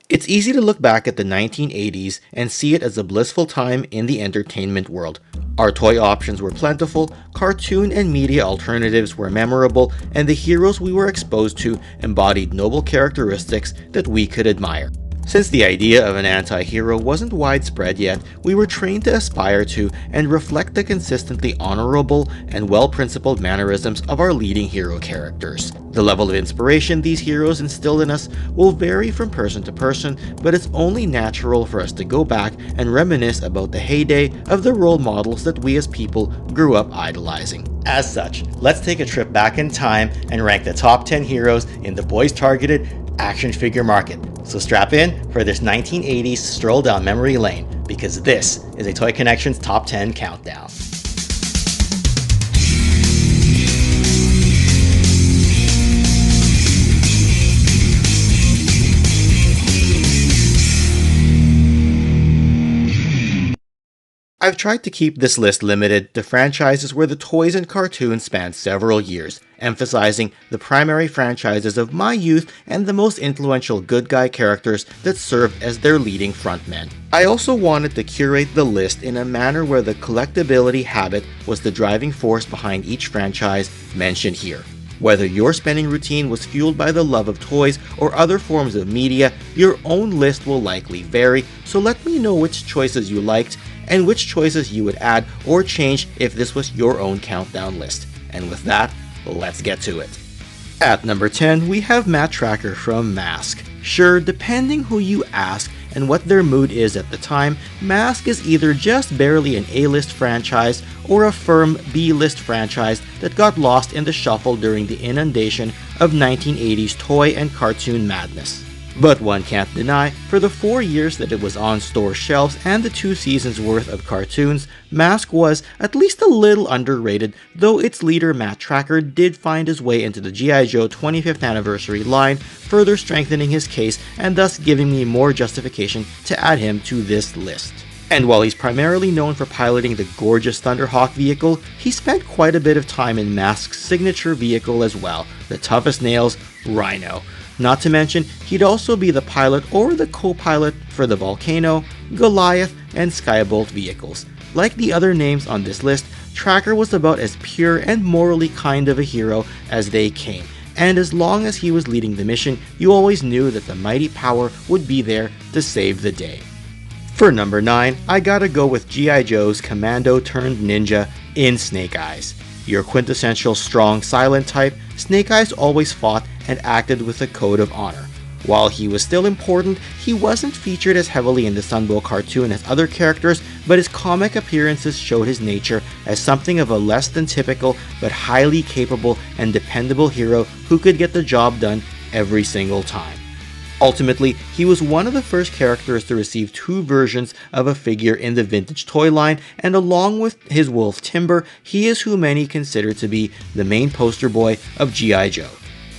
It's easy to look back at the 1980s and see it as a blissful time in the entertainment world. Our toy options were plentiful, cartoon and media alternatives were memorable, and the heroes we were exposed to embodied noble characteristics that we could admire. Since the idea of an anti-hero wasn't widespread yet, we were trained to aspire to and reflect the consistently honorable and well-principled mannerisms of our leading hero characters. The level of inspiration these heroes instilled in us will vary from person to person, but it's only natural for us to go back and reminisce about the heyday of the role models that we as people grew up idolizing. As such, let's take a trip back in time and rank the top 10 heroes in the boys-targeted action figure market. So strap in for this 1980s stroll down memory lane, because this is a Toy Connections Top 10 Countdown. I've tried to keep this list limited to franchises where the toys and cartoons span several years, emphasizing the primary franchises of my youth and the most influential good guy characters that served as their leading frontmen. I also wanted to curate the list in a manner where the collectability habit was the driving force behind each franchise mentioned here. Whether your spending routine was fueled by the love of toys or other forms of media, your own list will likely vary, so let me know which choices you liked and which choices you would add or change if this was your own countdown list. And with that, let's get to it. At number 10, we have Matt Trakker from M.A.S.K. Sure, depending who you ask and what their mood is at the time, M.A.S.K. is either just barely an A-list franchise or a firm B-list franchise that got lost in the shuffle during the inundation of 1980s toy and cartoon madness. But one can't deny, for the 4 years that it was on store shelves and the 2 seasons worth of cartoons, M.A.S.K. was at least a little underrated, though its leader Matt Trakker did find his way into the G.I. Joe 25th anniversary line, further strengthening his case and thus giving me more justification to add him to this list. And while he's primarily known for piloting the gorgeous Thunderhawk vehicle, he spent quite a bit of time in M.A.S.K.'s signature vehicle as well, the toughest nails, Rhino. Not to mention, he'd also be the pilot or the co-pilot for the Volcano, Goliath, and Skybolt vehicles. Like the other names on this list, Trakker was about as pure and morally kind of a hero as they came, and as long as he was leading the mission, you always knew that the mighty power would be there to save the day. For number 9, I gotta go with G.I. Joe's commando turned ninja in Snake Eyes. Your quintessential strong silent type, Snake Eyes always fought and acted with a code of honor. While he was still important, he wasn't featured as heavily in the Sunbow cartoon as other characters, but his comic appearances showed his nature as something of a less than typical but highly capable and dependable hero who could get the job done every single time. Ultimately, he was one of the first characters to receive 2 versions of a figure in the vintage toy line, and along with his wolf Timber, he is who many consider to be the main poster boy of G.I. Joe.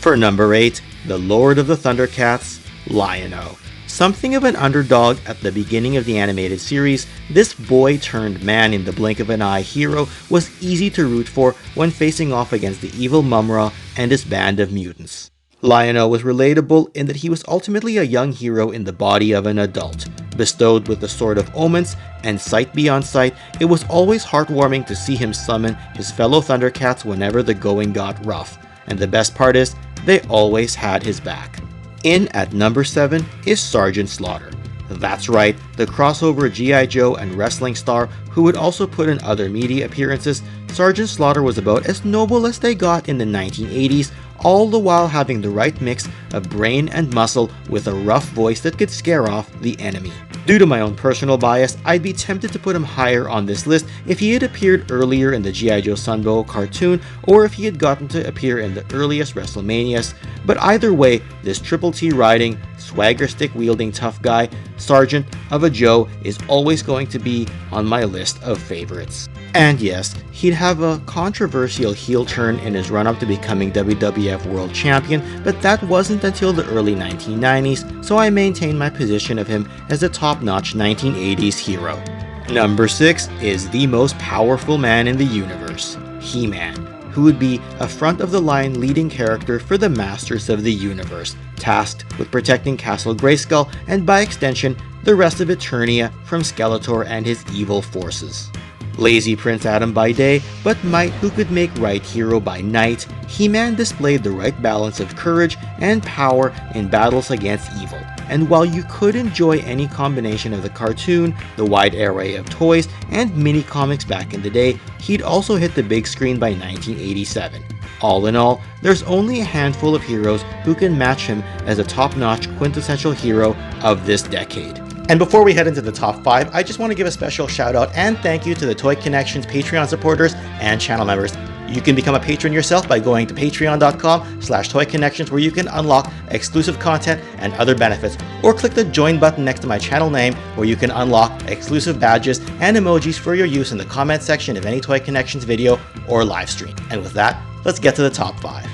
For number 8, the Lord of the Thundercats, Lion-O. Something of an underdog at the beginning of the animated series, this boy-turned-man in the blink of an eye hero was easy to root for when facing off against the evil Mumra and his band of mutants. Lion-O was relatable in that he was ultimately a young hero in the body of an adult. Bestowed with the Sword of Omens and Sight Beyond Sight, it was always heartwarming to see him summon his fellow Thundercats whenever the going got rough. And the best part is, they always had his back. In at number 7 is Sergeant Slaughter. That's right, the crossover G.I. Joe and wrestling star who would also put in other media appearances. Sergeant Slaughter was about as noble as they got in the 1980s, all the while having the right mix of brain and muscle with a rough voice that could scare off the enemy. Due to my own personal bias, I'd be tempted to put him higher on this list if he had appeared earlier in the G.I. Joe Sunbow cartoon or if he had gotten to appear in the earliest WrestleManias, but either way, this Triple T riding, swagger stick wielding tough guy, Sergeant of a Joe is always going to be on my list of favorites. And yes, he'd have a controversial heel turn in his run-up to becoming WWF World Champion, but that wasn't until the early 1990s, so I maintain my position of him as a top-notch 1980s hero. Number 6 is the most powerful man in the universe, He-Man. who would be a front-of-the-line leading character for the Masters of the Universe, tasked with protecting Castle Grayskull and by extension, the rest of Eternia from Skeletor and his evil forces. Lazy Prince Adam by day, but might who could make right hero by night, He-Man displayed the right balance of courage and power in battles against evil. And while you could enjoy any combination of the cartoon, the wide array of toys, and mini-comics back in the day, he'd also hit the big screen by 1987. All in all, there's only a handful of heroes who can match him as a top-notch quintessential hero of this decade. And before we head into the top 5, I just want to give a special shout out and thank you to the Toy Connections Patreon supporters and channel members. You can become a patron yourself by going to patreon.com/toyconnections, where you can unlock exclusive content and other benefits, or click the join button next to my channel name where you can unlock exclusive badges and emojis for your use in the comment section of any Toy Connections video or live stream. And with that, let's get to the top 5.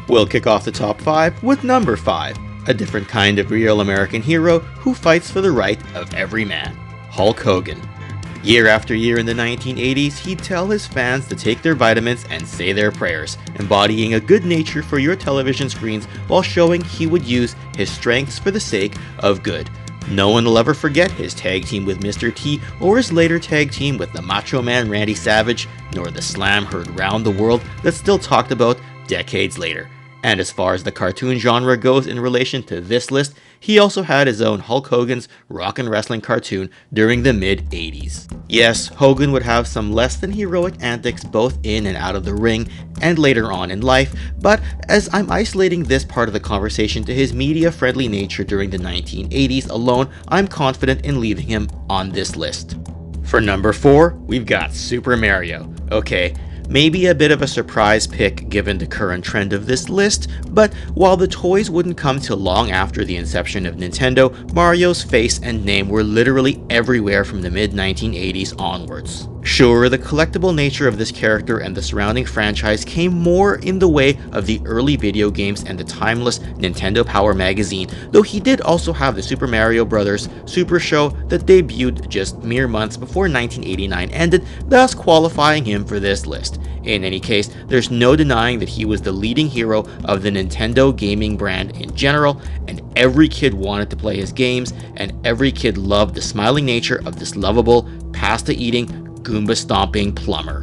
We'll kick off the top 5 with number 5. A different kind of real American hero who fights for the right of every man, Hulk Hogan. Year after year in the 1980s, he'd tell his fans to take their vitamins and say their prayers, embodying a good nature for your television screens while showing he would use his strengths for the sake of good. No one will ever forget his tag team with Mr. T or his later tag team with the Macho Man Randy Savage, nor the slam heard round the world that's still talked about decades later. And as far as the cartoon genre goes in relation to this list, he also had his own Hulk Hogan's Rockin' Wrestling cartoon during the mid-80s. Yes, Hogan would have some less than heroic antics both in and out of the ring and later on in life, but as I'm isolating this part of the conversation to his media-friendly nature during the 1980s alone, I'm confident in leaving him on this list. For number 4, we've got Super Mario. Okay, maybe a bit of a surprise pick given the current trend of this list, but while the toys wouldn't come till long after the inception of Nintendo, Mario's face and name were literally everywhere from the mid-1980s onwards. Sure, the collectible nature of this character and the surrounding franchise came more in the way of the early video games and the timeless Nintendo Power magazine, though he did also have the Super Mario Bros. Super Show that debuted just mere months before 1989 ended, thus qualifying him for this list. In any case, there's no denying that he was the leading hero of the Nintendo gaming brand in general, and every kid wanted to play his games, and every kid loved the smiling nature of this lovable, pasta-eating, Goomba-stomping plumber.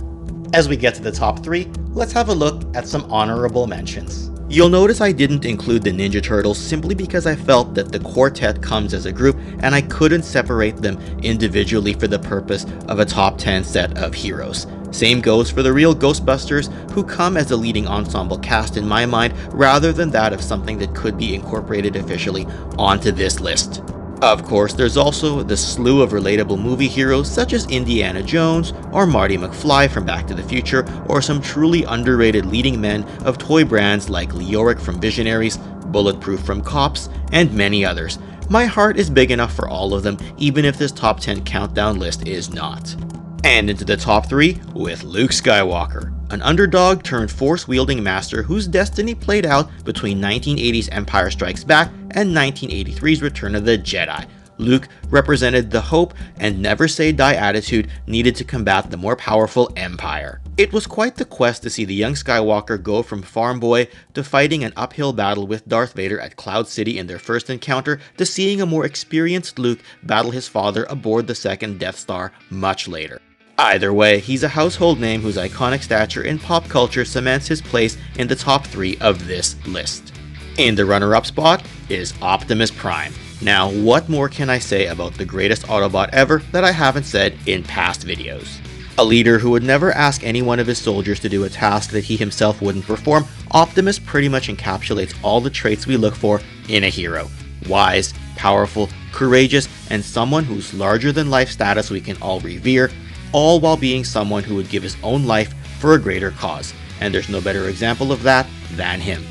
As we get to the top 3, let's have a look at some honorable mentions. You'll notice I didn't include the Ninja Turtles simply because I felt that the quartet comes as a group and I couldn't separate them individually for the purpose of a top 10 set of heroes. Same goes for the real Ghostbusters, who come as a leading ensemble cast in my mind rather than that of something that could be incorporated officially onto this list. Of course, there's also the slew of relatable movie heroes such as Indiana Jones or Marty McFly from Back to the Future, or some truly underrated leading men of toy brands like Leoric from Visionaries, Bulletproof from Cops, and many others. My heart is big enough for all of them, even if this top 10 countdown list is not. And into the top 3 with Luke Skywalker, an underdog turned force-wielding master whose destiny played out between 1980's Empire Strikes Back and 1983's Return of the Jedi. Luke represented the hope and never say die attitude needed to combat the more powerful Empire. It was quite the quest to see the young Skywalker go from farm boy to fighting an uphill battle with Darth Vader at Cloud City in their first encounter, to seeing a more experienced Luke battle his father aboard the second Death Star much later. Either way, he's a household name whose iconic stature in pop culture cements his place in the top 3 of this list. In the runner-up spot is Optimus Prime. Now, what more can I say about the greatest Autobot ever that I haven't said in past videos? A leader who would never ask any one of his soldiers to do a task that he himself wouldn't perform, Optimus pretty much encapsulates all the traits we look for in a hero. Wise, powerful, courageous, and someone whose larger-than-life status we can all revere, all while being someone who would give his own life for a greater cause, and there's no better example of that than him.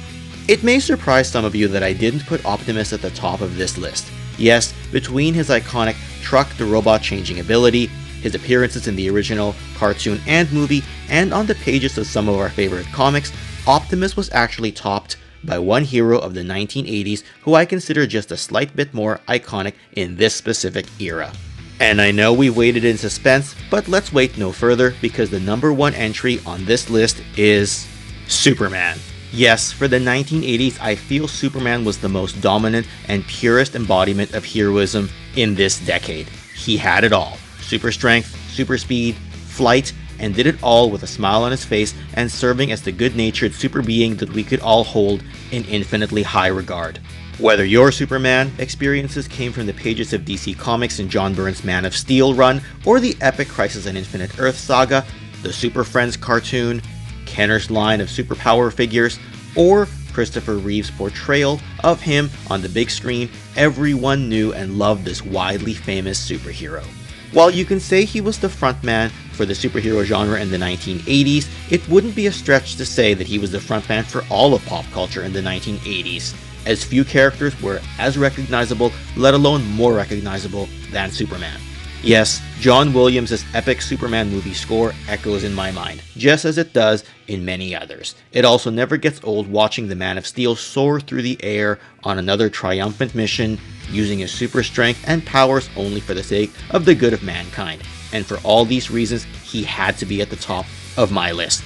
It may surprise some of you that I didn't put Optimus at the top of this list. Yes, between his iconic truck the robot changing ability, his appearances in the original cartoon and movie, and on the pages of some of our favorite comics, Optimus was actually topped by one hero of the 1980s who I consider just a slight bit more iconic in this specific era. And I know we waited in suspense, but let's wait no further because the number 1 entry on this list is Superman. Yes, for the 1980s, I feel Superman was the most dominant and purest embodiment of heroism in this decade. He had it all. Super strength, super speed, flight, and did it all with a smile on his face and serving as the good-natured super being that we could all hold in infinitely high regard. Whether your Superman experiences came from the pages of DC Comics and John Byrne's Man of Steel run, or the epic Crisis on Infinite Earth saga, the Super Friends cartoon, Kenner's line of superpower figures, or Christopher Reeve's portrayal of him on the big screen, everyone knew and loved this widely famous superhero. While you can say he was the frontman for the superhero genre in the 1980s, it wouldn't be a stretch to say that he was the frontman for all of pop culture in the 1980s, as few characters were as recognizable, let alone more recognizable, than Superman. Yes, John Williams' epic Superman movie score echoes in my mind, just as it does in many others. It also never gets old watching the Man of Steel soar through the air on another triumphant mission, using his super strength and powers only for the sake of the good of mankind. And for all these reasons, he had to be at the top of my list.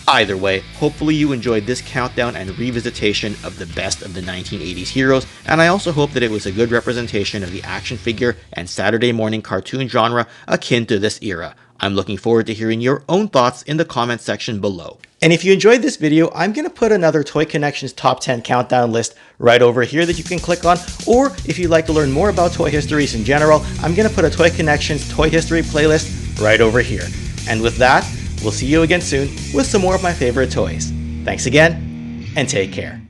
Either way, hopefully you enjoyed this countdown and revisitation of the best of the 1980s heroes, and I also hope that it was a good representation of the action figure and Saturday morning cartoon genre akin to this era. I'm looking forward to hearing your own thoughts in the comment section below. And if you enjoyed this video, I'm going to put another Toy Connections Top 10 Countdown list right over here that you can click on, or if you'd like to learn more about toy histories in general, I'm going to put a Toy Connections Toy History playlist right over here. And with that, we'll see you again soon with some more of my favorite toys. Thanks again, and take care.